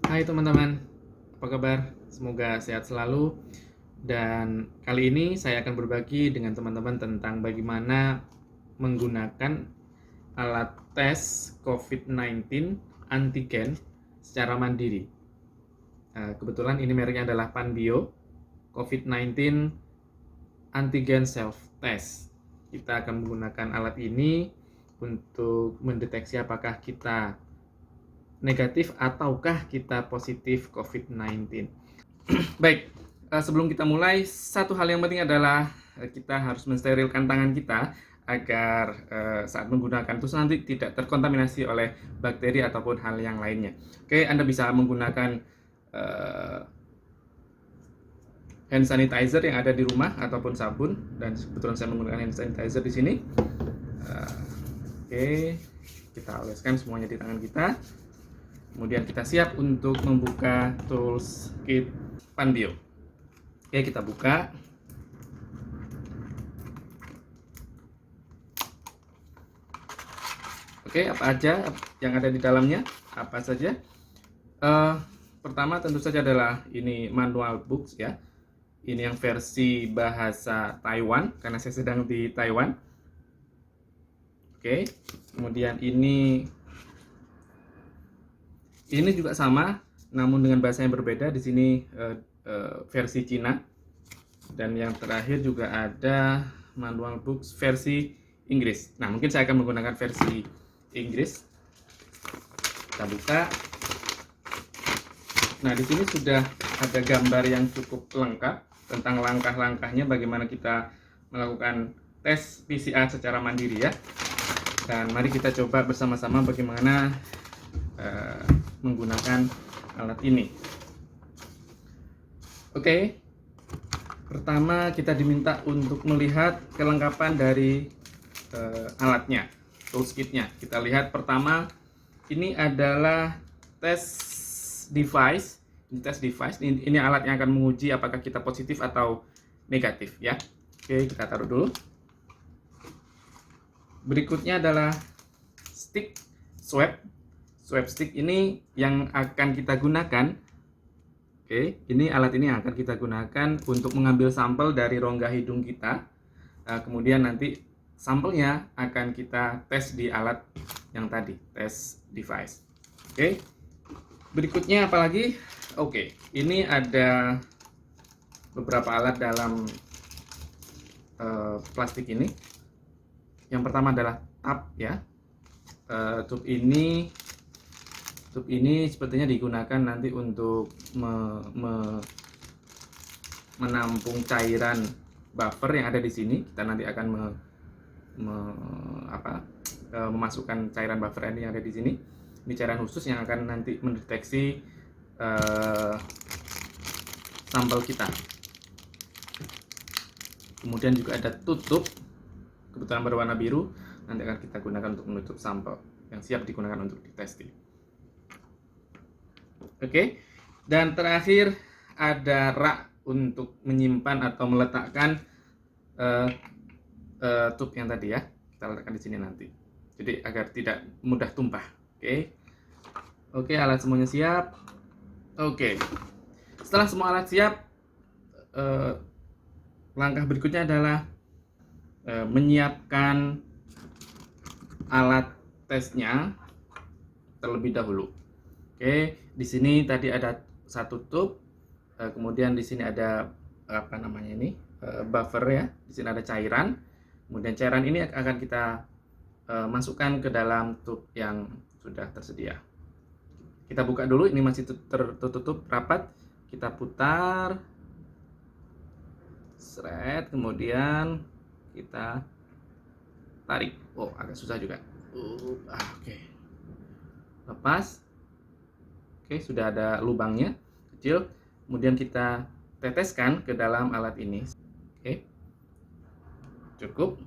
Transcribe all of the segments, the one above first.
Hai teman-teman, apa kabar? Semoga sehat selalu. Dan kali ini saya akan berbagi dengan teman-teman tentang bagaimana menggunakan alat tes COVID-19 antigen secara mandiri. Kebetulan ini mereknya adalah Panbio COVID-19 Antigen Self Test. Kita akan menggunakan alat ini untuk mendeteksi apakah kita negatif ataukah kita positif COVID-19. Baik, sebelum kita mulai, satu hal yang penting adalah kita harus mensterilkan tangan kita agar saat menggunakan itu nanti tidak terkontaminasi oleh bakteri ataupun hal yang lainnya. Oke, Anda bisa menggunakan hand sanitizer yang ada di rumah ataupun sabun, dan kebetulan saya menggunakan hand sanitizer di sini. Oke, kita oleskan semuanya di tangan kita. Kemudian kita siap untuk membuka tools kit Panbio. Oke, kita buka. Oke, apa aja yang ada di dalamnya? Apa saja? Pertama tentu saja adalah ini manual books ya. Ini yang versi bahasa Taiwan karena saya sedang di Taiwan. Oke, kemudian ini juga sama, namun dengan bahasa yang berbeda. Di sini versi Cina. Dan yang terakhir juga ada manual books versi Inggris. Nah, mungkin saya akan menggunakan versi Inggris. Kita buka. Nah, di sini sudah ada gambar yang cukup lengkap tentang langkah-langkahnya bagaimana kita melakukan tes PCR secara mandiri ya. Dan mari kita coba bersama-sama bagaimana menggunakan alat ini. Oke, pertama kita diminta untuk melihat kelengkapan dari alatnya, tools kitnya. Kita lihat pertama, ini adalah test device. Ini alat yang akan menguji apakah kita positif atau negatif ya. Oke, kita taruh dulu. Berikutnya adalah stick swab stick. Ini yang akan kita gunakan. Oke, ini alat ini yang akan kita gunakan untuk mengambil sampel dari rongga hidung kita. Kemudian nanti sampelnya akan kita tes di alat yang tadi, test device. Oke, berikutnya apalagi? Oke, ini ada beberapa alat dalam plastik ini. Yang pertama adalah tab ya. Tube ini sepertinya digunakan nanti untuk menampung cairan buffer yang ada di sini. Kita nanti akan memasukkan cairan buffer ini yang ada di sini. Ini cairan khusus yang akan nanti mendeteksi sampel kita. Kemudian juga ada tutup, kebetulan berwarna biru, nanti akan kita gunakan untuk menutup sampel yang siap digunakan untuk ditesting. Oke, dan terakhir ada rak untuk menyimpan atau meletakkan tube yang tadi ya. Kita letakkan di sini nanti, jadi agar tidak mudah tumpah. Oke, alat semuanya siap. Oke, setelah semua alat siap, langkah berikutnya adalah menyiapkan alat tesnya terlebih dahulu. Oke, di sini tadi ada satu tube, kemudian di sini ada buffer ya. Di sini ada cairan. Kemudian cairan ini akan kita masukkan ke dalam tube yang sudah tersedia. Kita buka dulu, ini masih tertutup rapat. Kita putar, seret, kemudian kita tarik. Oh, agak susah juga. Oke. Lepas. Oke, sudah ada lubangnya kecil. Kemudian kita teteskan ke dalam alat ini. Oke, cukup.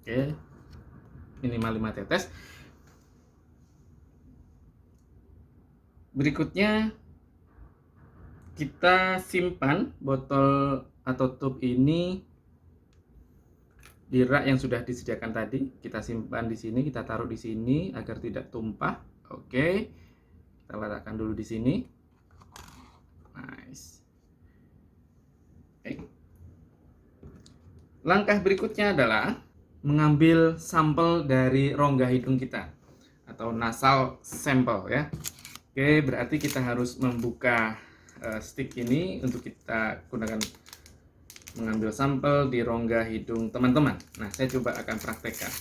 Oke, minimal 5 tetes. Berikutnya kita simpan botol atau tube ini di rak yang sudah disediakan tadi. Kita simpan di sini, kita taruh di sini agar tidak tumpah. Oke, kita letakkan dulu di sini. Nice. Oke. Langkah berikutnya adalah mengambil sampel dari rongga hidung kita atau nasal sample ya. Oke, berarti kita harus membuka stick ini untuk kita gunakan mengambil sampel di rongga hidung teman-teman. Nah, saya coba akan praktekkan.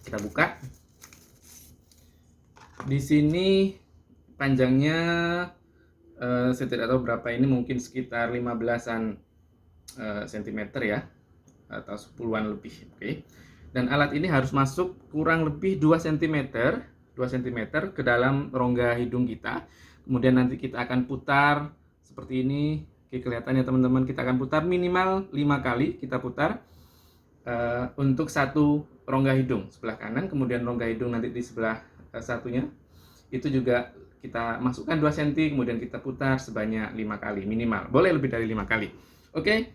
Kita buka. Di sini panjangnya saya tidak tahu berapa ini, mungkin sekitar 15-an cm ya, atau 10-an lebih. Oke. Dan alat ini harus masuk kurang lebih 2 cm ke dalam rongga hidung kita. Kemudian nanti kita akan putar seperti ini. Oke, kelihatannya teman-teman, kita akan putar minimal 5 kali kita putar untuk satu rongga hidung sebelah kanan, kemudian rongga hidung nanti di sebelah satunya itu juga kita masukkan 2 cm, kemudian kita putar sebanyak 5 kali minimal, boleh lebih dari 5 kali. Oke,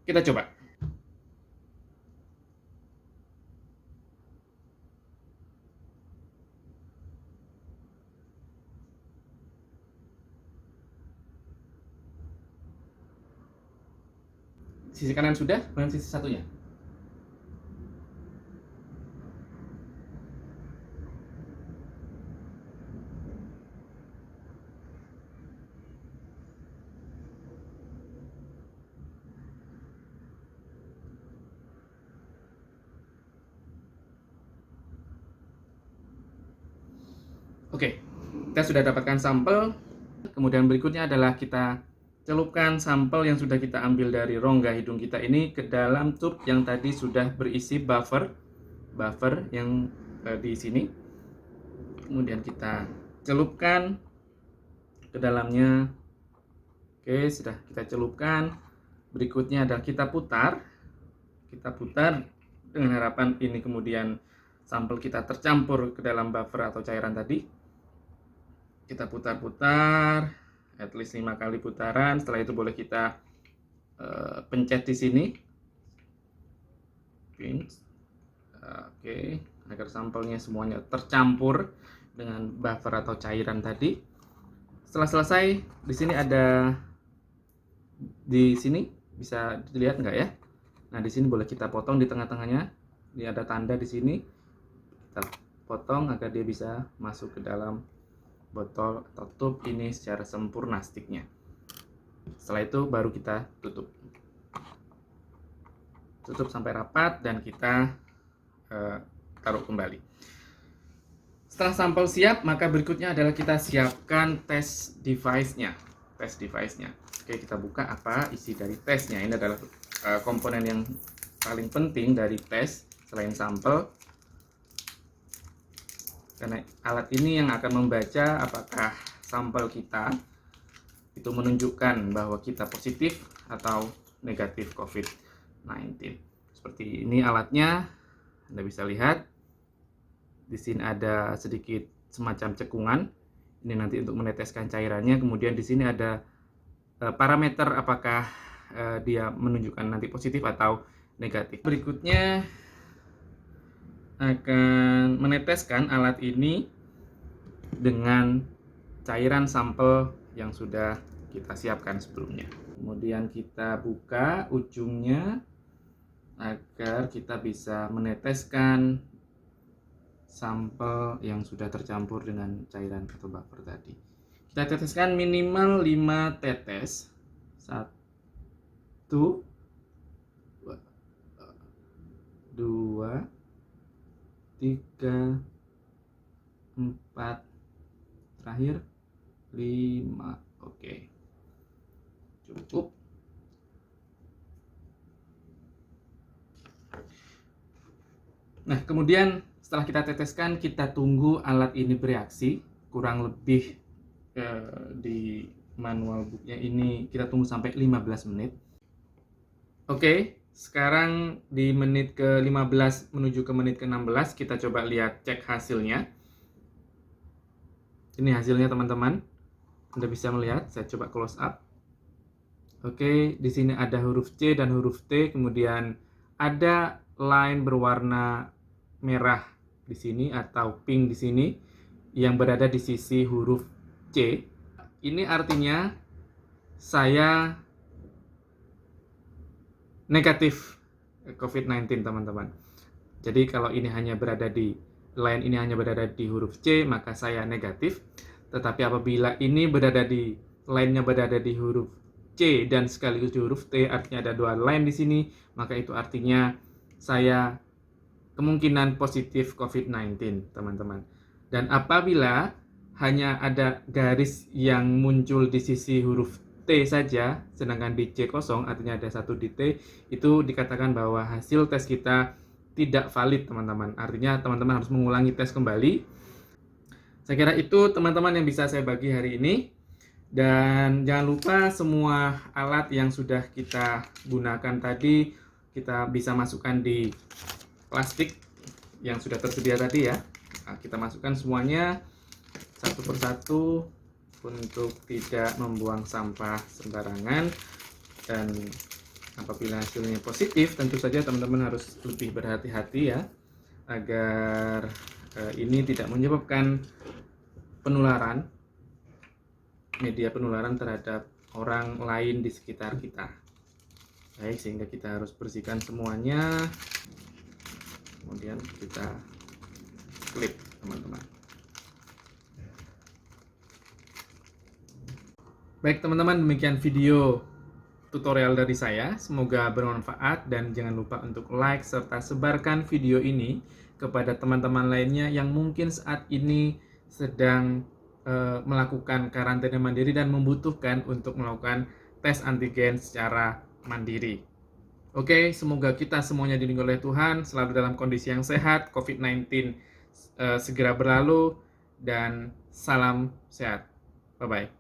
kita coba. Sisi kanan sudah, kemudian sisi satunya. Oke, kita sudah dapatkan sampel. Kemudian berikutnya adalah kita celupkan sampel yang sudah kita ambil dari rongga hidung kita ini ke dalam tube yang tadi sudah berisi buffer yang di sini. Kemudian kita celupkan ke dalamnya. Oke, sudah kita celupkan. Berikutnya adalah kita putar dengan harapan ini kemudian sampel kita tercampur ke dalam buffer atau cairan tadi. Kita putar-putar at least 5 kali putaran. Setelah itu boleh kita pencet di sini, pinch. Oke, agar sampelnya semuanya tercampur dengan buffer atau cairan tadi. Setelah selesai, di sini ada, di sini bisa dilihat nggak ya? Nah, di sini boleh kita potong di tengah-tengahnya. Ini ada tanda di sini. Kita potong agar dia bisa masuk ke dalam botol atau tube ini secara sempurna sticknya. Setelah itu baru kita tutup sampai rapat dan kita taruh kembali. Setelah sampel siap, maka berikutnya adalah kita siapkan test device-nya. Oke, kita buka apa isi dari tesnya. Ini adalah komponen yang paling penting dari tes selain sampel. Karena alat ini yang akan membaca apakah sampel kita itu menunjukkan bahwa kita positif atau negatif COVID-19. Seperti ini alatnya, Anda bisa lihat. Di sini ada sedikit semacam cekungan. Ini nanti untuk meneteskan cairannya. Kemudian di sini ada parameter apakah dia menunjukkan nanti positif atau negatif. Berikutnya akan meneteskan alat ini dengan cairan sampel yang sudah kita siapkan sebelumnya. Kemudian kita buka ujungnya agar kita bisa meneteskan sampel yang sudah tercampur dengan cairan atau buffer tadi. Kita teteskan minimal 5 tetes. 1 2 3 4 terakhir 5. Oke, cukup. Nah, kemudian setelah kita teteskan, kita tunggu alat ini bereaksi. Kurang lebih di manual booknya ini kita tunggu sampai 15 menit. Oke, sekarang di menit ke-15 menuju ke menit ke-16, kita coba lihat cek hasilnya. Ini hasilnya teman-teman. Anda bisa melihat, saya coba close up. Oke, di sini ada huruf C dan huruf T, kemudian ada line berwarna merah di sini atau pink di sini yang berada di sisi huruf C. Ini artinya saya negatif COVID-19, teman-teman. Jadi kalau ini hanya berada di line ini hanya berada di huruf C, maka saya negatif. Tetapi apabila ini line-nya berada di huruf C dan sekaligus di huruf T, artinya ada dua line di sini, maka itu artinya saya kemungkinan positif COVID-19, teman-teman. Dan apabila hanya ada garis yang muncul di sisi huruf T saja, sedangkan di C kosong, artinya ada satu di T, itu dikatakan bahwa hasil tes kita tidak valid, teman-teman. Artinya teman-teman harus mengulangi tes kembali. Saya kira itu teman-teman yang bisa saya bagi hari ini. Dan jangan lupa semua alat yang sudah kita gunakan tadi, kita bisa masukkan di plastik yang sudah tersedia tadi ya. Nah, kita masukkan semuanya satu persatu untuk tidak membuang sampah sembarangan. Dan apabila hasilnya positif, tentu saja teman-teman harus lebih berhati-hati ya, agar ini tidak menyebabkan media penularan terhadap orang lain di sekitar kita. Baik, sehingga kita harus bersihkan semuanya. Kemudian kita klip, teman-teman. Baik teman-teman, demikian video tutorial dari saya. Semoga bermanfaat dan jangan lupa untuk like serta sebarkan video ini kepada teman-teman lainnya yang mungkin saat ini sedang melakukan karantina mandiri dan membutuhkan untuk melakukan tes antigen secara mandiri. Oke, semoga kita semuanya dilindungi oleh Tuhan, selalu dalam kondisi yang sehat, COVID-19 segera berlalu, dan salam sehat. Bye-bye.